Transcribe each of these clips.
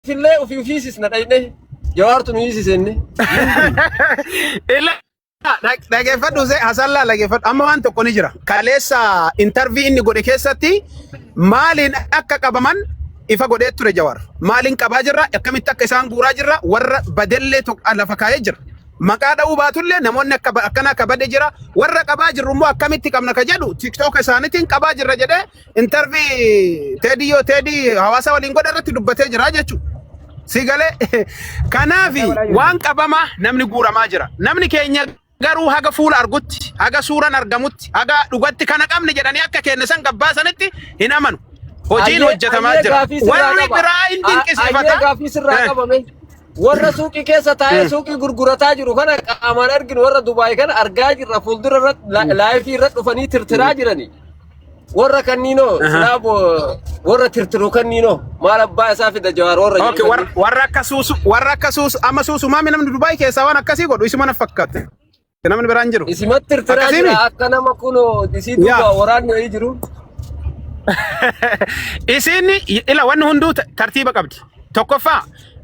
في الله وفي فيسنا داينه جوارت نيسسني إلا dhaggeeffadhu hasallaa dhaggeeffadhu amma waan tokko ni jira kaleessa interview inni godhe keessatti maaliin akka qabaman ifa godhee ture Jawar maaliin qabaa jirra akkamitti akka isaan guuraa jirra warra badellee lafa kaayee jira maqaa dha'uu baatullee namoonni akkana akka bade jira warra qabaa jirru immoo akkamitti qabna ka jedhu TikTok isaaniitiin qabaa jirra jedhee interview Teddy hawaasa waliin godhe irratti dubbatee jira jechuudha. Sigale kanaafi waan qabama namni guuramaa jira namni keenya garuu haga fuula argutti haga suuraan argamutti haga dhugatti kana qabne jedhanii akka kennisan gabbaasanitti hin amanu hojiin hojjetamaa jira warri biraa hin dinqisiifata gaafii sirraa qabame warra suuqii keessa taa'ee suuqii gurgurataa jiru kana qaamaan arginu warra Dubaay kana argaa jirra fuuldura irratti laayifii irratti dhufanii tirtiraa jiranii warra kannino slaabo warra tirtiru kannino maal abbaa isaa fida Jawaar warra okay warra akka suusu amma suusu maami namni Dubaay keessa waan akkasii godhu isuma na fakkaate namni biraan jiru isimatti tirtiraa jira akka nama kuno disiitu waraanni ho'i jiru isin ila wanni hunduu tartiiba qabdi tokkoffaa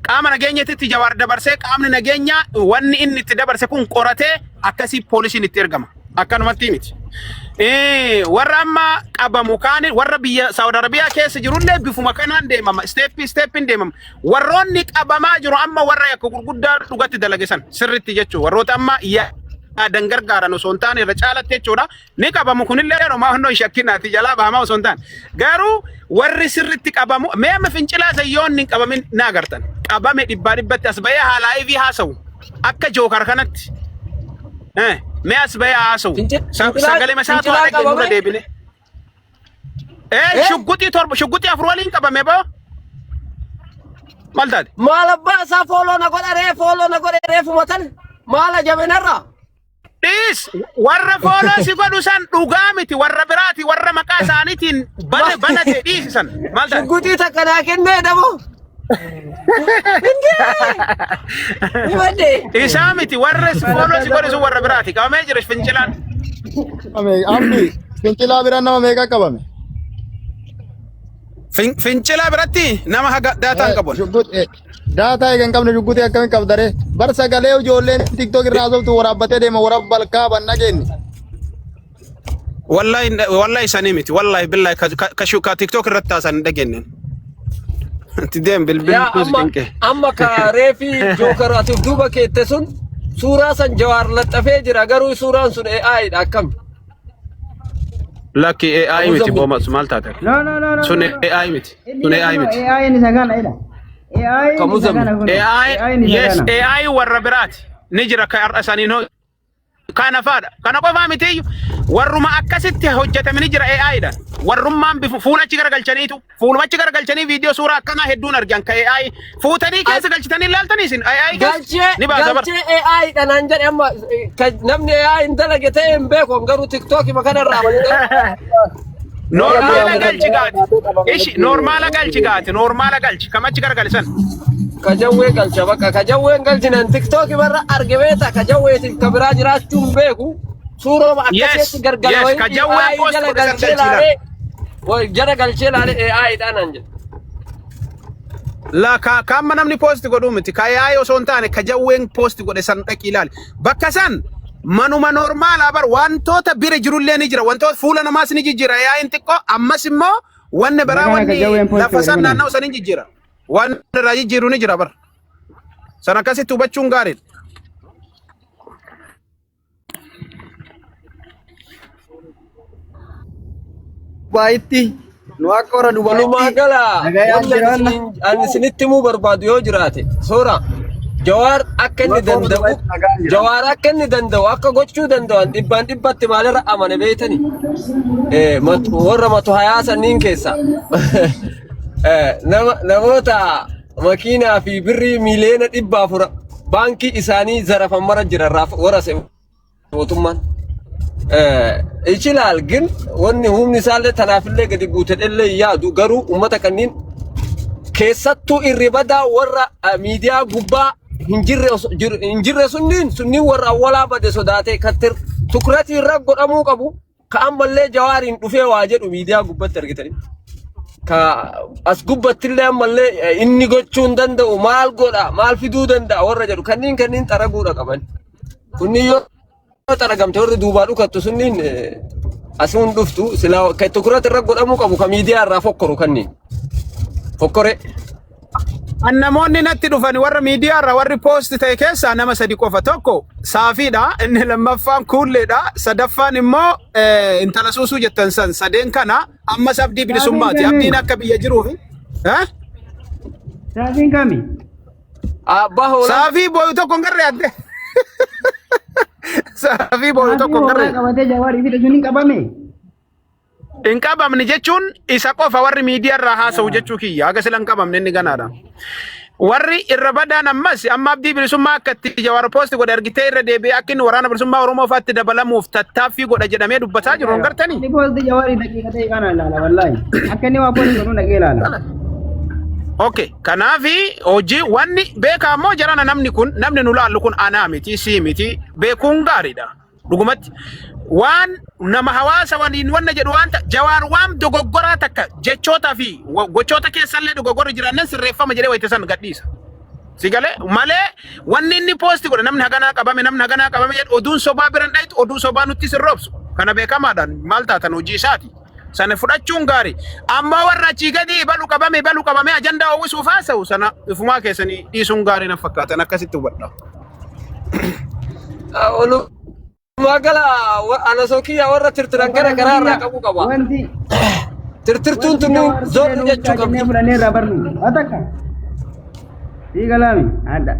qaama nageenyatti Jawaar dabarsee qaamni nageenya wanni inni itti dabarse kun qoratee akkasii poolisiin itti ergama akkanumatti miti warra amma qabamu kaani warra biyya Saudi Arabia keessa jirullee bifuma kanaan deemama stepin deemama warroonni qabamaa jiru amma warra yakka gurguddaa dhugatti dalagisan sirritti jechuudha warroota amma dangargaaran osoo hin taane irra caalatte jechuudha ni qabamu kunillee yeroo honnoo shakkinaati jalaa bahamaa osoo hin taane garuu warri sirritti qabamu mee amma fincilaa sayyoonni hin qabamin na agartan qabame dhibbatti as bahee haalaayiivii haasawu akka jookar kanatti mee as bahee haasawu sagalee masaatu haala kennuudha deebine shugguxii afur waliin qabame boo maal taate maal abbaa isaa fooloo na godhe reefuma tan maala jabinarraa Please, warra follow si godhu san dhugaa miti warra biraati warra maqaa isaaniitiin banate dhiisisan maal taate shugguxii takka naa kennee dabo isaa miti warra follow si godhu sun warra biraati qabamee jira fincilaan ammi fincilaa biraan nama meeqa qabame fincilaa biratti nama haga daataan qabu data egan qabne shugguxii akkamiin qabdare bar sagalee ijoolleen TikTok irraa sobtu waraabbatee deema waraab balkaa banna kenni wallahi sanii miti wallahi billahi ka TikTok irratti taasan dhageennen tidem bilbil amma ka reefi jookaraatiif duuba keette sun suuraa san Jawaar laxafee jira garuu suuraan sun AI dha akkam Lucky AI miti bomas maal taate no sun AI miti sun AI miti AI ni sagana ila AI yes AI warra biraati ni jira ka ar'asaniin ho kana faada kana qofa miti warruma akkasitti hojjetamani jira AI dha warrummaan bifu fuulachi garagalchanii viidiyoo suuraa akkana hedduun argan ka AI fuutanii keessa galchitanii ilaaltanii isin AI ni baasa galchee AI dha naan jedhe amma namni AI hin dalage ta'e hin beeku garuu TikTok makana irraa normala galchi kamachi gargalisan kajawwee galcha bakka kajawween galchinan TikTok barra argebeeta kajawweetiif kabira jiraachuun beeku suuraa akkasitti gargalawee kajawween post jara galchee laale AI dhaanan jedhe la kamma namni post godhu miti ka AI osoo hin taane kajawween post godhe san dhaqi ilaali bakka san manuma normala bar wantoota bira jirullee ni jira wantoota fuula namaas ni jijjiira AI'n xiqqoo ammas immoo wanne biraa wanni lafa san naannoo san ni jijjiira wanni irraa jijjiiru ni jira bar san akkasitti hubachuun gaariidha. Baay'eetti nu akka warra walumaa gala ani isinitti himuu barbaadu yoo jiraate soora Jawaar akka inni danda'u akka gochuu danda'an dhibbatti maalirra amane beeytani warra matu hayaa sanniin keessa namoota makiinaa fi birrii miliyoona 400 baankii isaanii zarafan mara jiran warra mootummaan ichilaal gin wanni humni isaallee tanaafillee gadi buutedhellee yaadu garuu ummata kanniin keessattuu irribadaa warra miidiyaa gubbaa hinjirre sunniin warra awwalaa bade sodaatee kattir tukratii irra godhamuu qabu ka ammallee Jawaariin dhufee waa jedhu miidiyaa gubbatti argitanii ka as gubbattillee ammallee inni gochuu hin danda'u maal godha maal fiduu danda'a warra jedhu kanniin xaraguudha qaban. Kunni yoo xaragamte warri duubaa dhukattu sunniin asuun dhuftu silaa akka itti kurat irra godhamuu qabu ka miidiyaa irraa fokkoru kanniin. Fokkore. Namoonni natti dhufan warra miidiyaa irraa warri poost ta'e keessaa nama sadi qofa tokko saafiidha inni lammaffaan kuulleedha sadaffaan immoo intala suusuu jettan san sadeen kana ammas abdii bilisummaati abdiin akka biyya jiruufi Saafiin kami? Abbaa hoolaa. Saafii booyu tokko hin garree adde Saafii booyu tokko hin garree Qabatee Jawaarii fi sun hin qabame. hin qabamne jechuun isa qofa warri miidiyaa irraa haasa'u jechuu kiyya haga sila hin qabamne inni ganaadha. Warri irra badaan ammas amma abdii bilisummaa akka itti Jawaar poost godhe argitee irra deebi'ee akka inni waraana bilisummaa Oromoo faatti dabalamuuf tattaaffii godha jedhamee dubbataa jiru hin gartanii. Inni poost Jawaarii daqiiqa ta'e kana ilaala wallaahi. Akka inni waa poost godhu dhaqee ilaala. Okay, kanaafi hojii wanni beekaa immoo jarana namni nu laallu kun anaa miti sii miti beekuun gaariidha. Dhugumatti waan nama hawaasa waliin wanna jedhu wanta Jawaar waan dogoggoraa takka jechootaa fi gochoota keessallee dogoggorri jiraannan sirreeffama jedhee wayite san gadhiisa. Sigalee malee wanni inni poosti godhe namni haganaa qabame jedhu oduun sobaa biran dhayitu oduun sobaa nutti sirroobsu. Kana beekamaadhaan maal taatan hojii isaati. Sana fudhachuun gaarii. Amma warra achii gadi balu qabame ajandaa uwwisuuf haasa'u sana ifumaa keessanii dhiisuun gaarii na fakkaatan akkasitti hubadha. Magala anasokiyyaa warra tirtiran gara garaa irraa qabu qaba. Wanti Tirtirtuun tunu zoon jechuu qabdi. Fudhannee irraa barnu. Atakka. Diigalaami. Adda.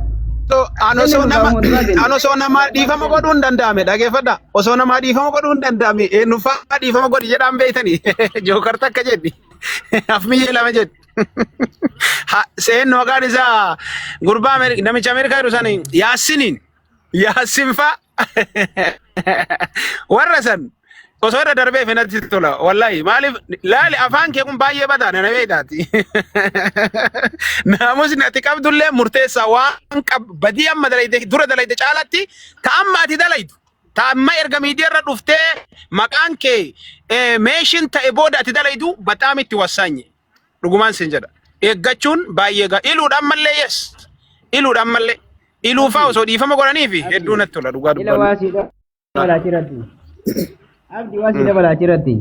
Osoo nama dhiifama godhuun danda'ame dhageeffadha. Osoo nama dhiifama godhuun danda'ame eenyuffaa dhiifama godhi jedhaan beeytanii jookar takka jedhi. Afmiyyee lama jedhi. Seennu maqaan isaa gurbaa namicha Ameerikaa jiru sanii Yaasin fa'a. Warra san osoo irra darbee fenatti tola wallahi maaliif laali afaan kee kun baay'ee badaadha na beektaati. Naamusni ati qabdullee murteessaa waan badii amma dalayte dura dalayte caalatti ka amma ati dalaytu ta amma erga miidiyaa irra dhuftee maqaan kee meeshin ta'e booda ati dalaytu bataam itti wasaanye dhugumaan sin jedha eeggachuun baay'ee iluudhaan mallee yes iluudhaan mallee iluufaa osoo dhiifama godhaniifi hedduu natti tola dhugaa Ila waasiidha balaachirratti. Abdi waasiidha balaachirratti.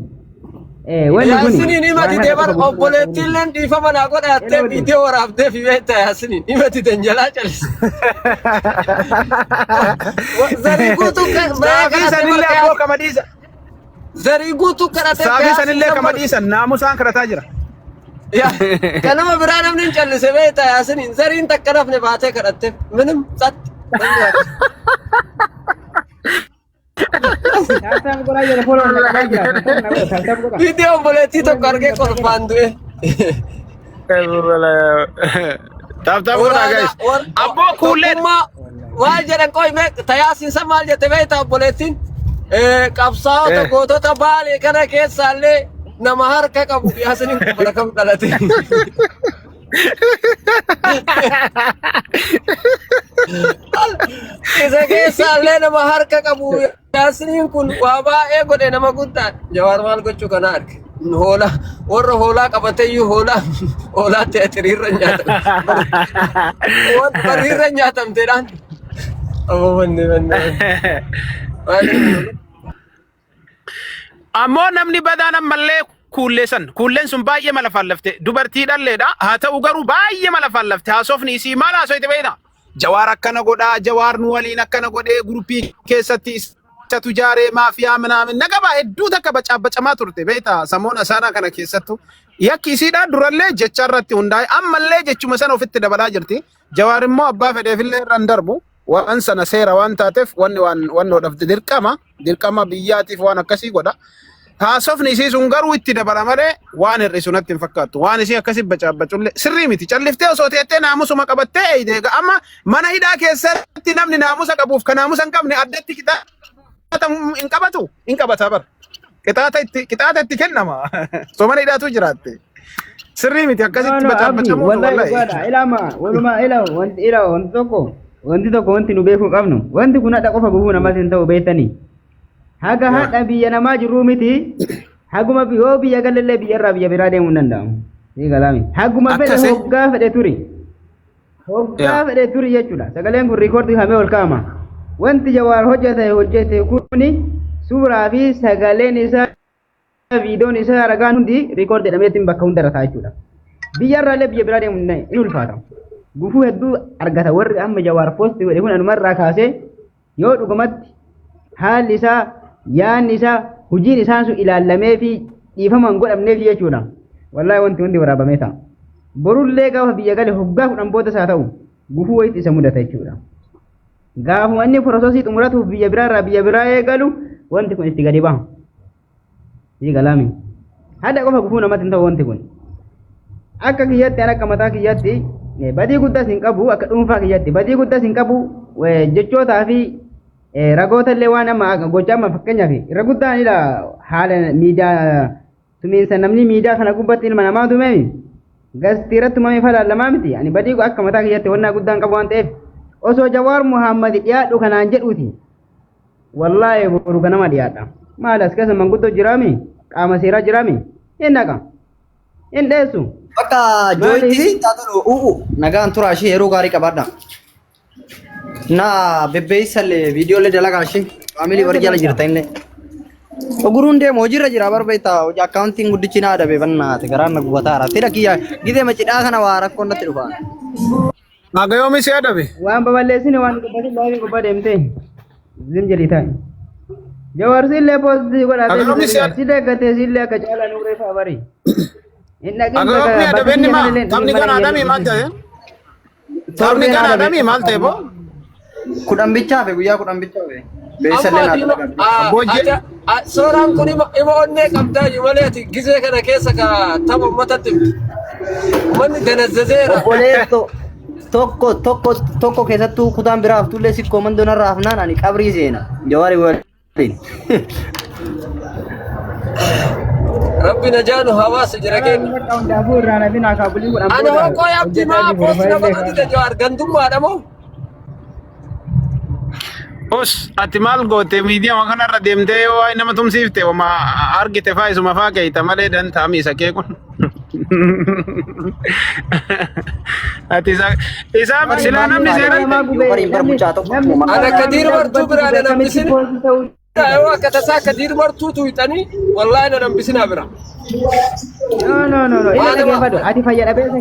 Wanni kun Yaasiniin himati deebar obboleettiilleen dhiifama naa godhattee viidiyoo waraabdee fi beektaa Yaasiniin himati danjalaa calise. Zarii guutuu Saafii sanillee aboo kamadiisa. Zarii guutuu kadhatee Saafii sanillee kamadiisan naamusaan kadhataa jira. Kanama biraa namni hin callise beektaa Yaasiniin zariin takka nafne baatee kadhattee minim satti. Taasisaan godhaa jira fooloon dhaqaa jira. Taasisaan godhaa. Viidiyoo obboleettii tokko argee kolfaan du'e. Taaptaa godhaa guys. Abboo kuulleen. Maal jedhan qoyme tayaasiinsa maal jette beektaa obboleettiin? Qabsaa'ota gootota baalee kana keessaallee nama harka qabu Yaasiniin kun bara kam dhalate. Isa keessaallee nama harka qabu Yaasiniin kun waa baay'ee godhe nama guddaa Jawaar maal gochuu kana arge. Warra hoolaa qabateeyyuu hoolaa teatiriirra nyaatamte. Bariirra nyaatamteedhaan. Ammoo namni badaan ammallee kuulleen sun baay'ee mala faallafte dubartii dhalleedha haa ta'u garuu baay'ee mala faallafte haasofni isii maal haasoite beektaa Jawaar akkana godhaa Jawaar nu waliin akkana godhee guruppii keessatti isatu jaaree maafiyaa minaamin nagabaa hedduu takka bacaabacamaa turte beektaa samoona isaanaa kana keessattu yakki isiidhaa durallee jecha irratti hundaa'e ammallee jechuma sana ofitti dabalaa jirti Jawaar immoo abbaa fedheefillee irraan darbu waan sana seera waan taateef wanni hodhafte dirqama biyyaatiif waan akkasii godha. Haasofni isii sun garuu itti dabala malee waan hir'isu natti hin fakkaattu. Waan isii akkasii bacaabacullee sirrii miti. Calliftee osoo teettee naamusuma qabattee eeydeega. Amma mana hidhaa keessatti namni naamusa qabuuf kan naamusa hin qabne addatti qixaata hin qabatu. Hin qabata bara. Qixaata itti kennama. So mana hidhaatu jiraatte. Sirrii miti akkasitti bacaabacamu. Wallahi ilama walumaa wanti tokko wanti nu beekuu qabnu wanti kun hadha qofa gufuu namas hin ta'u beektanii. Haga hadha biyya namaa jiruu miti haguma yoo biyya galallee biyya irraa biyya biraa deemuu hin danda'amu. Ni galami. Haguma fedhe Akkasi. hoggaa fedhe turi. Hoggaa fedhe turi jechuudha. Sagaleen kun riikoordii hamee ol kaa'ama. Wanti Jawaar hojjete kuni suuraa fi sagaleen isaa viidiyoon isaa ragaan hundi riikoordii jedhameetiin bakka hundarra ta'a jechuudha. Biyyarraallee biyya biraa deemu hin ulfaata. Gufuu hedduu argata warri amma Jawaar poostii godhe kun anumarraa kaasee yoo dhugumatti haalli isaa yaanni isaa hojiin isaan sun ilaallamee fi dhiifaman godhamneef jechuudha. Wallahi wanti hundi waraabamee ta'a. Borullee gaafa biyya gale hoggaa 10 boodas haa ta'u gufuu wayitti isa mudata jechuudha. Gaafuma inni prosesii xumuratuuf biyya biraarraa biyya biraa eegalu wanti kun itti gadi baha. Ni galami. Hada qofa gufuu namatti hin ta'u wanti kun. Akka kiyyatti akka mataa kiyyatti badii guddaas hin qabu akka dhuunfaa kiyyatti badii guddaas hin qabu jechootaa fi ragoota illee waan amma gochaa amma fakkeenyaaf irra guddaanidha haala miidiyaa tumiinsa namni miidiyaa kana gubbatti ilma namaa tumeemi gastii irratti tumamee falaalamaa miti ani badii akka mataa kiyyatti wannaa guddaan qabu waan ta'eef osoo Jawaar Muhammad dhiyaadhu kanaan jedhuuti wallaahi boru ganama dhiyaadha maal as keessa manguddoo jiraami qaama seeraa jiraami hin dhaqa hin dheessu. Bakka jooyitti taatolu nagaan tura ishee yeroo gaarii qabaadha. Na bebbeessallee viidiyoolee dalagaa ishee faamilii warri jala jirta illee. Oguruun deemu hojiirra jira barbaita hojii akkaawuntiin guddichi naa adabe bannaate garaan na gubataara. Tira kiyya gidee macidhaa kana waa rakkoon natti dhufa. Agayoomi si adabe. Waan baballeessine waan dubbatin laafii gubbaa deemtee zim jedhi taa'e. Jawaar sillee poostii godhatee si deeggatee sillee akka caalaa nuuree fa'aa barii. Agayoomi adabenni maa taphni kana adamii maal ta'e? Taphni kana adamii maal ta'e boo? Kudhan bichaafe guyyaa kudhan bichaafe. Beessallee naa Amma sooraan kun ima onnee qabdaa maleeti gizee kana keessa ka tapha uummatatti uummanni danazzazeera. Obboleetto tokko keessattuu kutaan biraaf tullee sikkoo mandoon irraa hafnaan ani qabrii seena. Jawaari waliin. Rabbi najaanu hawaasa jira keenya. Ani hokkoo yaabdi maa poosti nama dhadhite Jawaar gandummaadha moo? Us ati maal goote miidiyaa kanarra deemtee yoo waa'ee nama tumsiifte wama argite faa isuma faa keeyta malee dantaami isa kee kun. Ati isaa silaa namni seeran. Ana Kadiir Martuu biraan na nambisin. Yoo akka tasaa Kadiir Martuu tuyxanii wallaahi na nambisinaa bira. No. Ila dhaggeeffadhu. Ati fayyadabeessa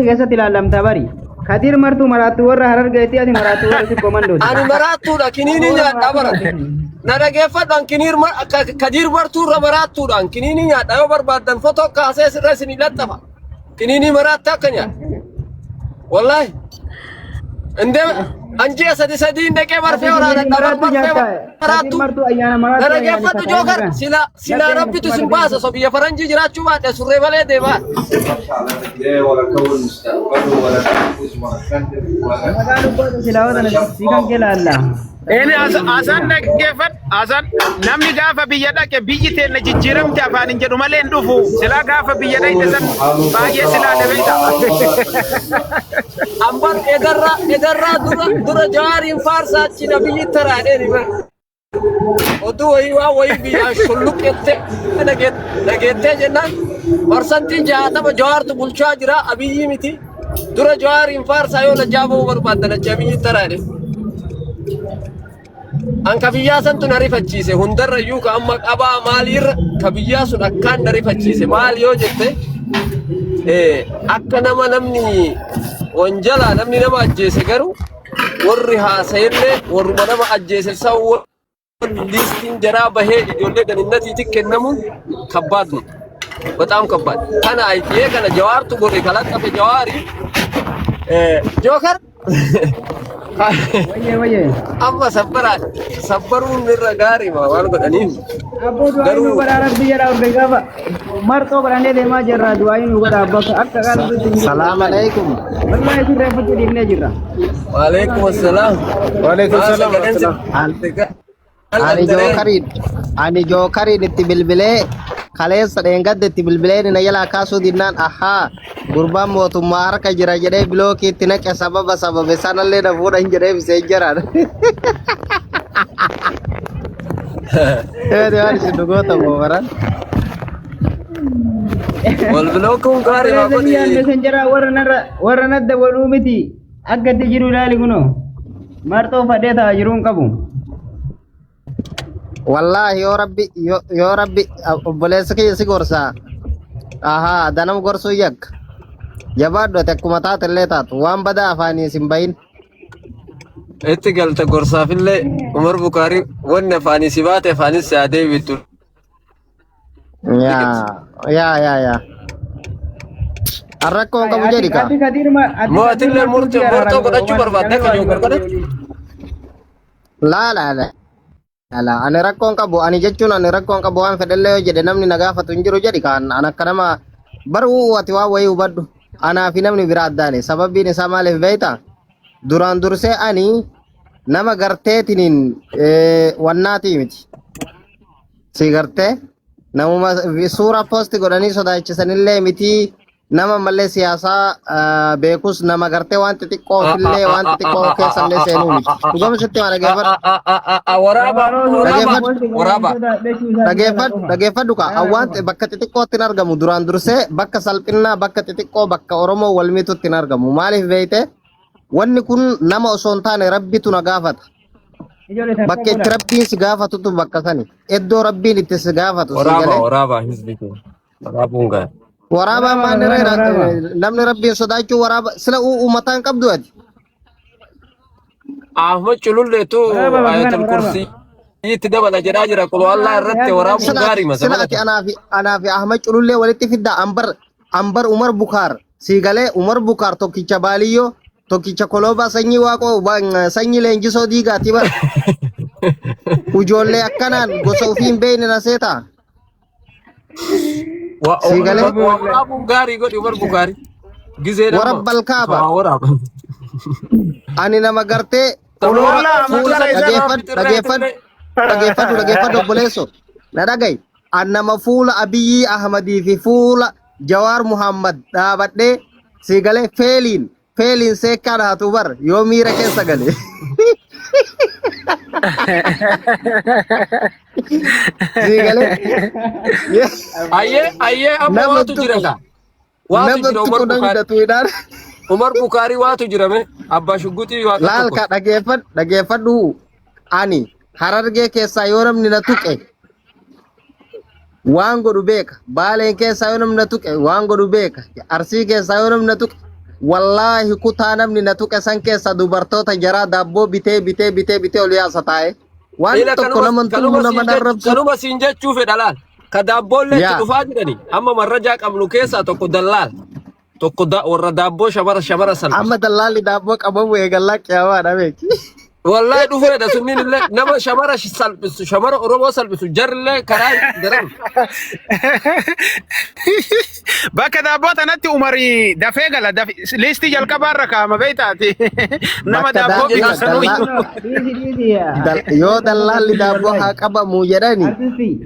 keessatti ilaallamtaa bari. Kadiir Martuu maraattuu warra Harargeetti ati maraattuu warra sikkoo mandooti. Ani maraattuudha kiniini nyaadhaa bara. Na dhaggeeffadhaan Kadiir Martuurra maraattuudhaan kiniini nyaadhaa yoo barbaaddan fotoo kaasee sirra isinii laxxafa. Kiniini maraattaa akka nyaadha. Wallaahi. Indee anjii sadiin dhaqee barfee waraanadha barfee maraattu. Na dhaggeeffadhu jookar silaa rabbitu sin baasa so biyya faranjii jiraachuu baadhe surree malee deemaa. Ini asan dhaggeeffad asan namni gaafa biyya dhaqe biyyi teenne jijjiiramte afaan hin jedhu malee hin dhufu silaa gaafa biyya dhaqe san baay'ee silaa dhabeeta. Ambar edarraa dura Jawaariin faarsaachina biyyi taraadheeni bar. Oduu wayii biyyaa shulluqqettee dhageettee jennaan parsantii 60 Jawaartu bulchaa jira Abiyyi miti. Dura Jawaariin faarsaa yoo lajjaaboo barbaaddan achi Abiyyi taraadhe. An kabiyyaa santu na rifachiise hundarrayyuu ka amma qabaa maaliirra kabiyyaa sun akkaan na rifachiise maal yoo jette akka namni wanjalaa namni nama ajjeese garuu warri haasa'ellee warruma nama ajjeese sawwa listiin jaraa bahee ijoollee ganinnatiiti kennamuun kabbaadnu በጣም ከባድ kana ayitee kana Jawaartu gorri kalaqqafe Jawaari jookar Wayye. amma sabbaruun irra gaarii waan godhaniif Garuu baraara biyya dhaabbe gaafa marxoo godhannee deemaa jirra du'aayin nu godha abbaa akka qaalitti. Salaam alaikum. Wallahi isin reeffachuu dhiifnee jirra. Waalaikum assalam. Ani Jookariin itti bilbilee kaleessa dheengadde itti bilbilee na jalaa kaasuu dinnaan ahaa gurbaan mootummaa harka jira jedhee bilookiitti naqe sababe sanallee na fuudhan jedhee bisee jiraan. Waan isin dhugoota moobaran. والبلوك قاري ما Obboleessa biyyaan قولي messenjera warra nadda waluu miti akkatti jiru ilaali kunoo marxoo fadhee ta'a jiruun qabu. Wallahi yoo rabbi obboleessa kiyya si gorsaa. Ahaa danam gorsuu yakka. Jabaadhu ati akkuma taatellee taatu waan badaa afaanii sin bahin. itti galta gorsaafillee Umar Bukaari wanni afaanii si baate afaanis siyaadee bittu. Yaa. Arrakkoon qabu jedhi ka. Mootillee murtoo godhachuu barbaadde akka jiru gargaara. Laa. Ani rakkoon qabu ani jechuun ani rakkoon qabu waan fedhallee yoo jedhe namni na gaafatu hin jiru jedhi kaan an akka nama baruu ati waa wayii hubadhu anaa fi namni biraa addaane sababiin isaa maaliif beeyta duraan dursee ani nama garteetiniin wannaatii miti si gartee namuma suura poosti godhanii sodaachisanillee miti nama mallee siyaasaa beekus nama gartee waan xixiqqoofillee waan xixiqqoo keessallee seenuu miti dhugama sitti maa dhageeffadhu ka waan bakka xixiqqootti hin argamu duraan dursee bakka salphinnaa bakka xixiqqoo bakka oromoo walmitutti hin argamu maaliif beeyte wanni kun nama osoo hin taane rabbitu na gaafata bakka itti rabbiin si gaafatutu bakka sani iddoo rabbiin itti si gaafatu si galee waraabaa hizbitu waraabuun ga'a. waraabaa maaniree namni rabbiin sodaachuu waraaba sila uummataan qabdu ati. Ahmad cululleetu ayatul kursi itti dabala jedhaa jira quloo Allah irratti waraabuun gaarii masa. Sila ati anaa fi Ahmad culullee walitti fidda ambar Umar Bukaar si galee Umar Bukaar tokkicha baaliyyoo tokkicha kolooba sanyii waaqoo sanyii leenjisoo diigaati bar ujoollee akkanaan gosa ofii hin beekne na seeta. Waraabuun gaarii godhi Umar Bukaari. Gizee nama. Warabbal kaaba. Waraaba. Ani nama gartee dhageeffadhu obboleesso na dhagayi an nama fuula Abiyyi Ahmadii fi fuula Jawaar Muhammad dhaabadhee si galee feeliin seekkaa dhaatu bar yoo miira keessa gale. Si galee. Ayyee amma waatu jira ka. Waatu jira Umar Bukaari. Umar Bukaari waatu jirame abbaa shugguxii waa laal ka dhageeffadhu ani Harargee keessaa yoo namni na tuqe waan godhu beeka Baaleen keessaa yoo namni na tuqe waan godhu beeka Arsii keessaa yoo namni na tuqe wallaahi kutaa namni na tuqe san keessa dubartoota jaraa daabboo bitee ol yaasa taa'e waan tokko naman tuqu nama darrabsu. Kanuma siin jechuu fedha laal ka daabboollee itti dhufaa jirani amma marrajaa qabnu keessaa tokko dallaal. Tokko warra daabboo shamara salphisa. Amma dallaalli daabboo qabamu eegallaa qiyaamaa beeki. Wallahi dhufeedha sunniin illee nama shamara salphisu shamara Oromoo salphisu jarrillee karaa garan. Bakka daabboo tanatti Umarii dafee gala liistii jalqabaarra kaa'ama beektaati. Nama daabboo bitanuu yoo dallaalli daabboo haa qabamu jedhani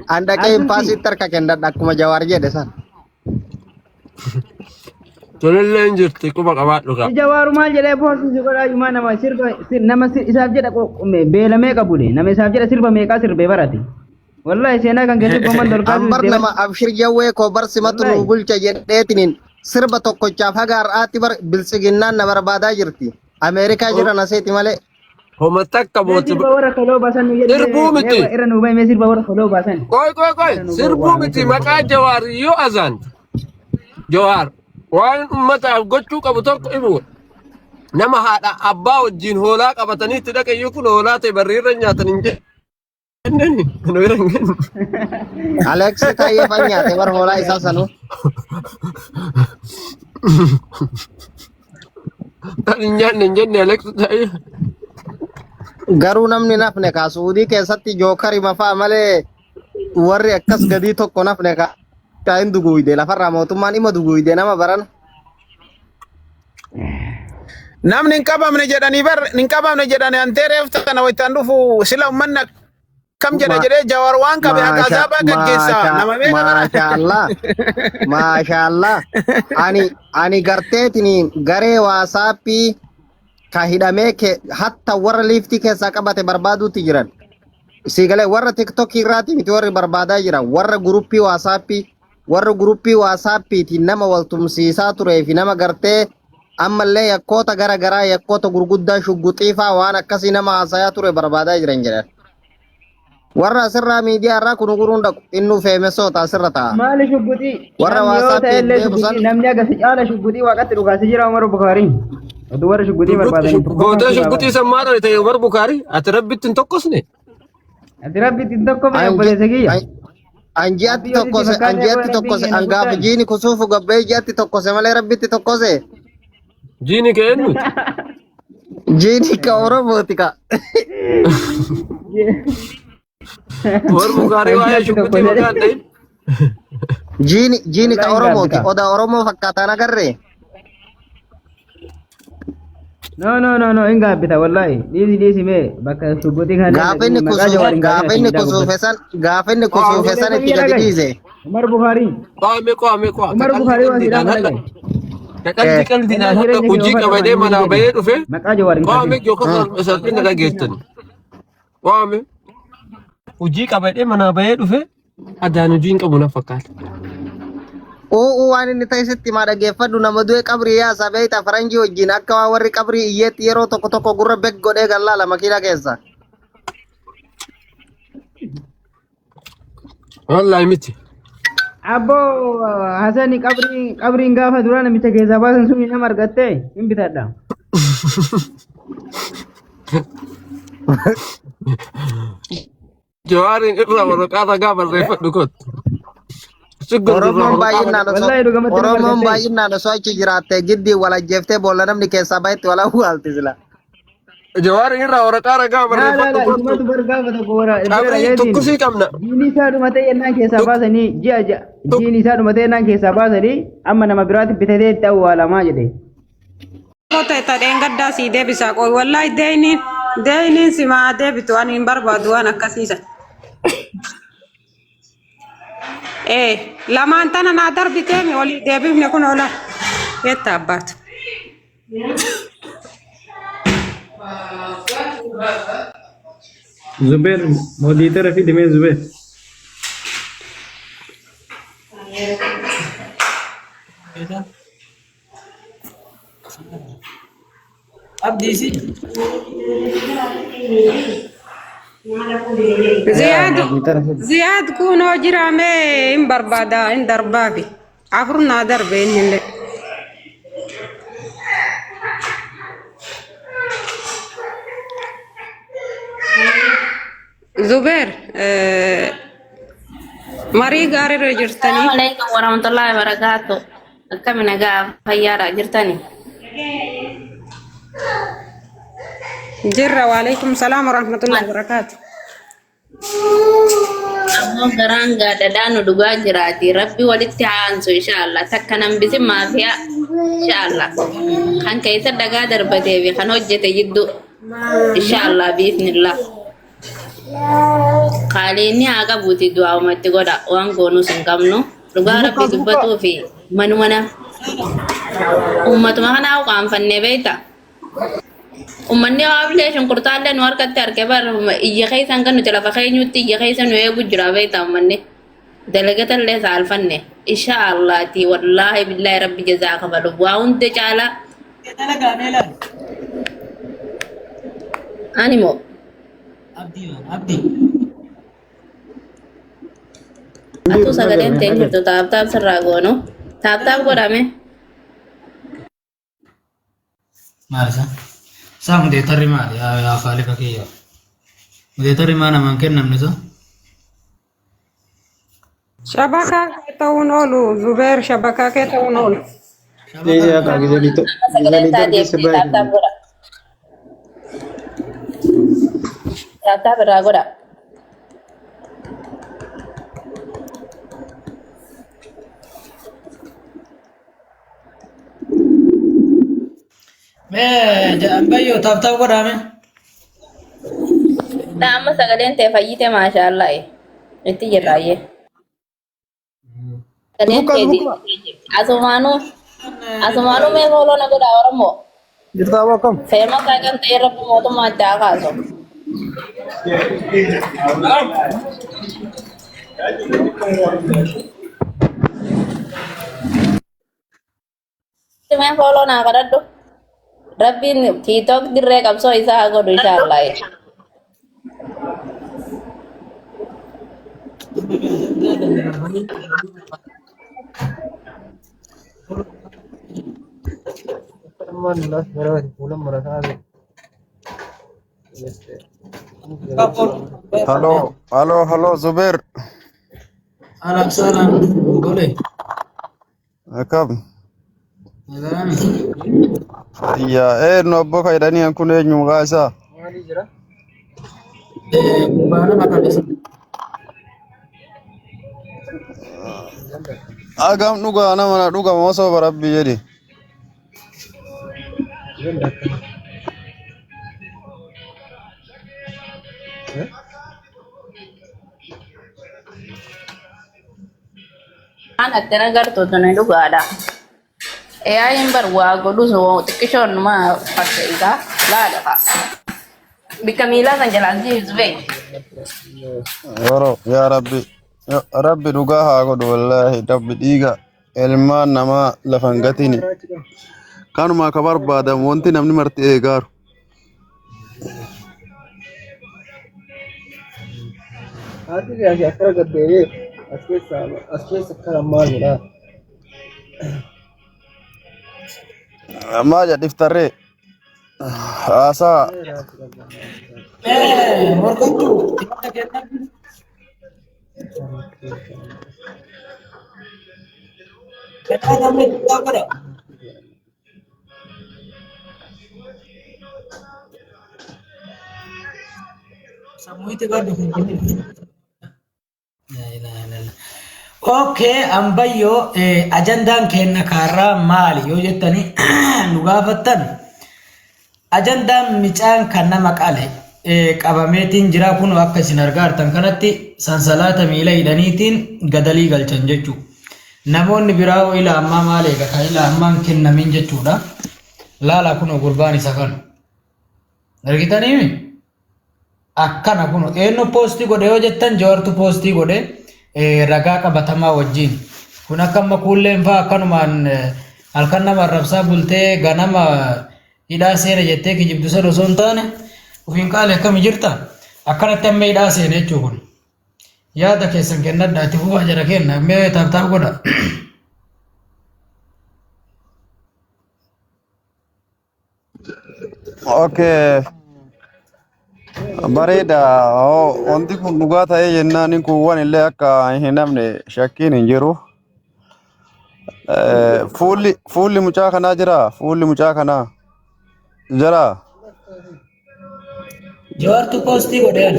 an dhaqee impaasitti harka kennadha akkuma Jawaar jedhe san. Tolillee hin jirti quba qabaadhu ka. Jawaaru maal jedhee boorsisu godhaa jumaa nama isaaf jedha beelamee qabule nama isaaf jedha sirba meeqaa sirbee barate. Wallahi seenaa kan keessatti gomman dorkaa ambar nama abshir jawwee koo barsimatu nu bulcha jedheetiniin sirba tokkochaaf haga har'aatti biltsiginnaan na barbaadaa jirti. Ameerikaa jiran aseeti malee. Homa takka mootii. Sirba warra kaloo baasan nu jedhee. Sirbuu miti. Irra nu baay'ee sirba warra kaloo baasan. Koy sirbuu miti maqaa Jawaar yoo azaan. Jawaar. Waan ummataaf gochuu qabu tokko himu nama haadha abbaa wajjin hoolaa qabatanii itti dhaqayyuu kun hoolaa ta'e barriirra nyaatan hin jennani. Aleeksi taa'ee fan nyaate bar hoolaa isaa sanuu. Hin nyaanne hin jenne Aleeksi taa'ee. Garuu namni nafne kaa Suudii keessatti jookari mafaa malee warri akkas gadii tokko nafne kaa. Kain duguyde lafarraa mootummaan dhimma duguyde nama baran. Namni hin qabamne jedhanii anteereef kana waytaan dhufu sila uummanni kam jedha jedhee Jawaar waan qabe haqaasaa baa gaggeessaa nama beekama. Maashaallah. Ani garteetini garee waasaappii ka hidhamee hatta warra liiftii keessaa qabate barbaaduutti jiran. Siigalee warra tiktookii irraati miti warri barbaadaa jiran warra guruppii waasaappii. warra gruppii waasaapiitiin nama wal tumsiisaa turee fi nama gartee ammallee yakkoota gara garaa yakkoota gurguddaa shugguxiifaa waan akkasii nama haasayaa ture barbaadaa jiran jedhan. Warra asirraa miidiyaa irraa kun guruun dhaqu innuu feemesoota asirra ta'a. Maali shugguxii? Warra waasaappiin deebisan. Namni agarsi caala shugguxii waaqatti dhugaasi jira Umar Bukhaari. Oduu warra shugguxii barbaadan. Goota shugguxii san maadha ta'e Umar Bukhaari ati rabbitti hin tokkosne. Ati rabbitti hin tokkofne obboleessa kiyya. Anjiatti tokkose angaafa jiini kusuufu gabbee jiatti tokkose malee rabbitti tokkose. Jiini kee eenyuti? Jiini ka Oromooti ka. Umar Bukhaari waa'ee shugguxii maqaan ta'in. Jiini ka Oromooti. Oda Oromoo fakkaataan agarree. No, hin gaabbita wallahi. Dhiisi mee bakka shugguxii kana. Gaafa inni kusuufe san itti gadi dhiise. Umar Bukhaari. Qo'ame. Umar Bukhaari waan jedhamu dhagaye. Qalbiidhaan hadda hojii qabadee manaa bahee dhufe. Maqaa jawaariin. Qo'ame yookaan salphina dhageessan. Qo'ame. Hojii qabadee manaa bahee dhufe addaan hojii hin qabu na fakkaata. Waan inni ta'isitti maa dhageeffadhu nama du'e qabrii yaasa beeyta faranjii wajjin akka waa warri qabrii iyyeetti yeroo tokko gurra bek godhee gallaala makiina keessa. Wallahi miti. Abbo Hasani qabriin gaafa dura namicha keessaa baasan sun nama argatte hin bitadha. Jawaariin irraa waraqaa gaafa barreeffadhu kottu. Oromoon baay'inaan osoo achi jiraatte giddii wal ajjeeftee boolla namni keessaa baay'eetti wal awwaalti sila. Jawaariin irraa waraqaa gaafa barreeffadhu kottu. Tokkosii qabna. Jiini isaa dhumatee yennaan keessaa baasanii jiini isaa dhumatee yennaan keessaa baasanii amma nama biraatti bitatee itti awwaalamaa jedhe. Kota tadeen gaddaa sii deebisaa qoy wallahi deeyniin simaa deebitu ani hin barbaadu waan akkasiisan. Lamaan tana naa darbitee mi olii deebifne kun ola yeetta abbaatu. Zubair modiitara fi dhimee Zubair. Abdiisi. Ziyaad kunoo jiraamee hin barbaada hin darbaafi afur naa darbe innillee. Zubair marii gaariirra jirtanii. Assalamualaikum warahmatullahi wabarakatuh. Akkami nagaa fayyaadha jirtanii? Jirra waalaikum salaam warahmatullahi wabarakatuh. Ammoo garaan gaadhadhaan nu dhugaa jiraati. Rabbi walitti haansu inshaallah. Takka nambisin maafiyaa inshaallah. Kan keessa dhagaa darbatee fi kan hojjete jidduu inshaallah biisnillah. Qaaliinni haa qabuuti du'aa uumatti godha waan goonus hin qabnu. Dhugaa Rabbi dubbatuu fi manumana ummatuma kanaa qaanfannee beeyta. Ummanni waablee shunkurtaallee nu harkatti harkee bar iyya keessan kan nuti lafa keenyutti iyya keessa nu eegu jira beeyta ummanni. Dalagatallee saalfanne inshaallaati wallaahi billaahi rabbi jazaa kafalu waa hundi caala. Animo. Abdi. Atu sagaleen ta'e jirtu taap sirraa goono. Taap godhame. Maalisa? Saa mudeetarri maali? Yaa khaalika kiyya. Mudeetarri maa namaan kennamne isa? Shabakaa kee ta'uun oolu Zubair shabakaa kee ta'uun oolu. Taap irraa godha. Bayyoo taap godhame. Amma sagaleen ta'e fayyite maashaallah. Itti jirraayyee. Sagaleen ta'e asumaanuu mee kooloo na godha Oromoo. Jirtaa bakkam. Feema kan ta'e rabbi mootummaa itti haa kaasu. Cuma follow na kadado. Rabin TikTok direct up so isa ako do inshallah. Halo, halo, halo, Zubair. Alam salam, boleh. Akam. Alam. Iya, no boka idani yang kune nyunga isa. Mana makan desa? Agam nuga ana mana nuga maso barabbi yedi. Anak tenaga tu na itu gak ada. Yang baru gua so tikishon ma pakai ika lah ada pak. Bikamila kan jalan sih Zubair. Yoro, ya Rabbi. Ya Rabbi nuga ha ko wallahi dabbi diga. Elman nama lafangatini. Kanu ma kabar bada monti namni marti egar. Hati ya akara gadde aspe sakkara malna Ma jadi iftare. Asa Morkatu. Kita kami tak ada. Semua itu kan Oke, ambayyo ajandaan kenna karaa maali yoo jettani nu gaafattan ajandaan micaan kan nama qale qabameetiin jira kun akka isin argaartan kanatti sansalaata miila hidhaniitiin gadalii galchan jechuu namoonni biraa oo ila ammaa maal eega kan ila ammaan kennamin jechuudha laala kun gurbaan isa kan argitanii akkana kun eenyu poostii godhe yoo jettan jawartu poostii godhe ragaa qabatamaa wajjin kun akka amma kuulleen faa akkanumaan halkan nama arrabsaa bultee ganama hidhaa seena jettee kijibdu sana osoo hin taane ufiin qaale akkami jirta akkanatti amma hidhaa seena jechuu kun yaada keessan kennadha itti fufaa jara kenna mee taabtaaf godha Okay. Bareeda wanti kun dhugaa ta'ee jennaan kun waan illee akka hin namne shakkiin hin jiru. Fuulli mucaa kanaa jira. Fuulli mucaa kanaa jira. jawartu poostii godheen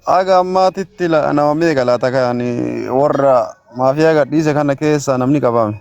Aga ammaatitti nama meeqa laata kan warra maafiyaa gadhiise kana keessa namni qabame.